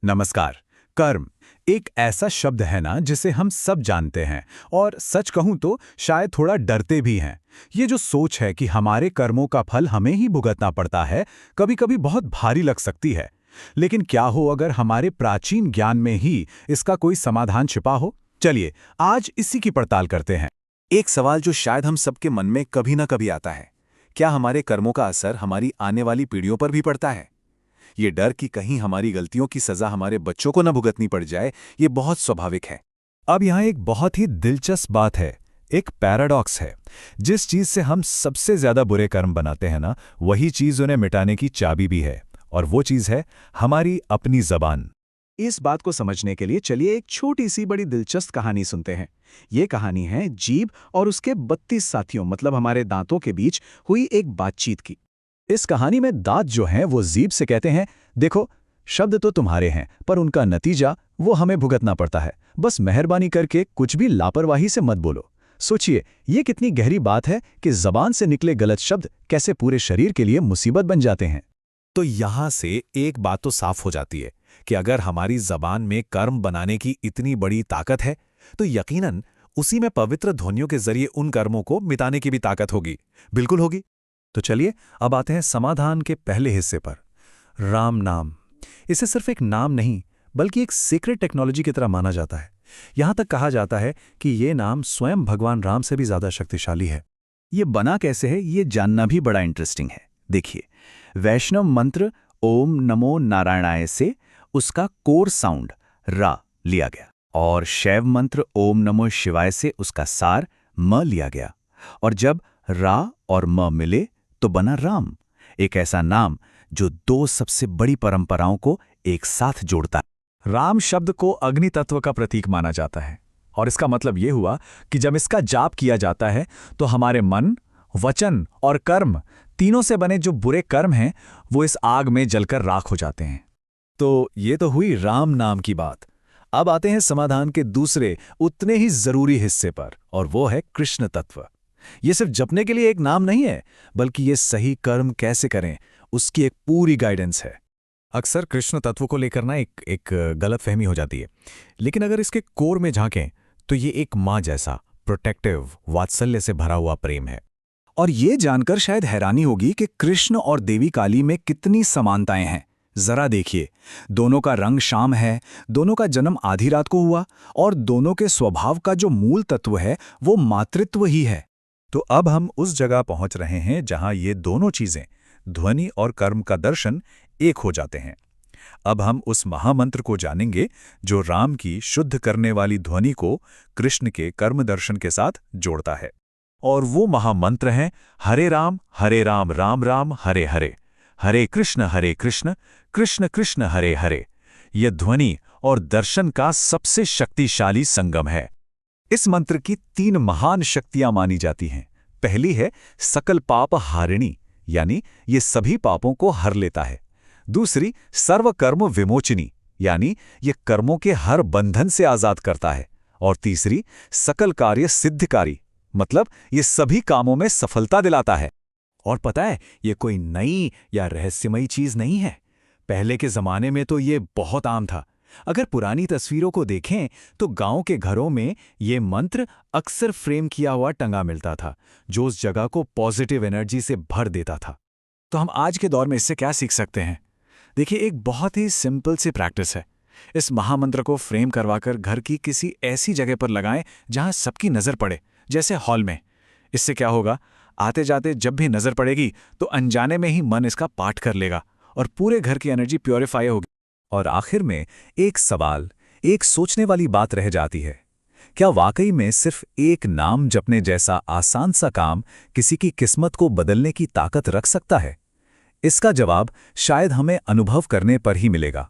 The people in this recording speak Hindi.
नमस्कार। कर्म एक ऐसा शब्द है ना जिसे हम सब जानते हैं और सच कहूं तो शायद थोड़ा डरते भी हैं। ये जो सोच है कि हमारे कर्मों का फल हमें ही भुगतना पड़ता है, कभी-कभी बहुत भारी लग सकती है। लेकिन क्या हो अगर हमारे प्राचीन ज्ञान में ही इसका कोई समाधान छिपा हो? चलिए आज इसी की पड़ताल करते हैं। एक सवाल जो शायद हम सबके मन में कभी ना कभी आता है, क्या हमारे कर्मों का असर हमारी आने वाली पीढ़ियों पर भी पड़ता है? ये डर कि कहीं हमारी गलतियों की सजा हमारे बच्चों को न भुगतनी पड़ जाए, ये बहुत स्वाभाविक है। अब यहाँ एक बहुत ही दिलचस्प बात है, एक पैराडॉक्स है। जिस चीज से हम सबसे ज्यादा बुरे कर्म बनाते हैं ना, वही चीज उन्हें मिटाने की चाबी भी है, और वो चीज है हमारी अपनी जबान। इस बात को समझने के लिए चलिए एक छोटी सी बड़ी दिलचस्प कहानी सुनते हैं। ये कहानी है जीभ और उसके 32 साथियों मतलब हमारे दांतों के बीच हुई एक बातचीत की। इस कहानी में दांत जो हैं वो जीभ से कहते हैं, देखो शब्द तो तुम्हारे हैं पर उनका नतीजा वो हमें भुगतना पड़ता है, बस मेहरबानी करके कुछ भी लापरवाही से मत बोलो। सोचिए ये कितनी गहरी बात है कि जबान से निकले गलत शब्द कैसे पूरे शरीर के लिए मुसीबत बन जाते हैं। तो यहाँ से एक बात तो साफ हो जाती है कि अगर हमारी जबान में कर्म बनाने की इतनी बड़ी ताकत है, तो यकीनन उसी में पवित्र ध्वनियों के जरिए उन कर्मों को मिटाने की भी ताकत होगी। बिल्कुल होगी। तो चलिए अब आते हैं समाधान के पहले हिस्से पर, राम नाम। इसे सिर्फ एक नाम नहीं बल्कि एक सीक्रेट टेक्नोलॉजी की तरह माना जाता है। यहां तक कहा जाता है कि ये नाम स्वयं भगवान राम से भी ज्यादा शक्तिशाली है। ये बना कैसे है ये जानना भी बड़ा इंटरेस्टिंग है। देखिए, वैष्णव मंत्र ओम नमो नारायणाय से उसका कोर साउंड रा लिया गया और शैव मंत्र ओम नमो शिवाय से उसका सार म लिया गया, और जब रा और म मिले तो बना राम, एक ऐसा नाम जो दो सबसे बड़ी परंपराओं को एक साथ जोड़ता है। राम शब्द को अग्नि तत्व का प्रतीक माना जाता है, और इसका मतलब ये हुआ कि जब इसका जाप किया जाता है तो हमारे मन, वचन और कर्म तीनों से बने जो बुरे कर्म हैं वो इस आग में जलकर राख हो जाते हैं। तो ये तो हुई राम नाम की बात। अब आते हैं समाधान के दूसरे उतने ही जरूरी हिस्से पर, और वो है कृष्ण तत्व। ये सिर्फ जपने के लिए एक नाम नहीं है, बल्कि ये सही कर्म कैसे करें उसकी एक पूरी गाइडेंस है। अक्सर कृष्ण तत्व को लेकर ना एक गलतफहमी हो जाती है, लेकिन अगर इसके कोर में झांकें तो ये एक माँ जैसा प्रोटेक्टिव, वात्सल्य से भरा हुआ प्रेम है। और ये जानकर शायद हैरानी होगी कि कृष्ण और देवी काली में कितनी समानताएं हैं। जरा देखिए, दोनों का रंग शाम है, दोनों का जन्म आधी रात को हुआ, और दोनों के स्वभाव का जो मूल तत्व है वो मातृत्व ही है। तो अब हम उस जगह पहुंच रहे हैं जहां ये दोनों चीजें, ध्वनि और कर्म का दर्शन, एक हो जाते हैं। अब हम उस महामंत्र को जानेंगे जो राम की शुद्ध करने वाली ध्वनि को कृष्ण के कर्म दर्शन के साथ जोड़ता है। और वो महामंत्र है हरे राम राम राम हरे हरे, हरे कृष्ण कृष्ण कृष्ण हरे हरे। यह ध्वनि और दर्शन का सबसे शक्तिशाली संगम है। इस मंत्र की 3 महान शक्तियां मानी जाती हैं। पहली है सकल पाप हारिणी, यानी ये सभी पापों को हर लेता है। दूसरी सर्व कर्म विमोचनी, यानी ये कर्मों के हर बंधन से आजाद करता है। और तीसरी सकल कार्य सिद्धकारी, मतलब ये सभी कामों में सफलता दिलाता है। और पता है, ये कोई नई या रहस्यमयी चीज नहीं है। पहले के जमाने में तो ये बहुत आम था। अगर पुरानी तस्वीरों को देखें तो गांव के घरों में ये मंत्र अक्सर फ्रेम किया हुआ टंगा मिलता था, जो उस जगह को पॉजिटिव एनर्जी से भर देता था। तो हम आज के दौर में इससे क्या सीख सकते हैं? देखिए, एक बहुत ही सिंपल सी प्रैक्टिस है। इस महामंत्र को फ्रेम करवाकर घर की किसी ऐसी जगह पर लगाएं जहां सबकी नजर पड़े, जैसे हॉल में। इससे क्या होगा, आते जाते जब भी नजर पड़ेगी तो अनजाने में ही मन इसका पाठ कर लेगा और पूरे घर की एनर्जी प्योरीफाई होगी। और आखिर में एक सवाल, एक सोचने वाली बात रह जाती है, क्या वाकई में सिर्फ एक नाम जपने जैसा आसान सा काम किसी की किस्मत को बदलने की ताकत रख सकता है? इसका जवाब शायद हमें अनुभव करने पर ही मिलेगा।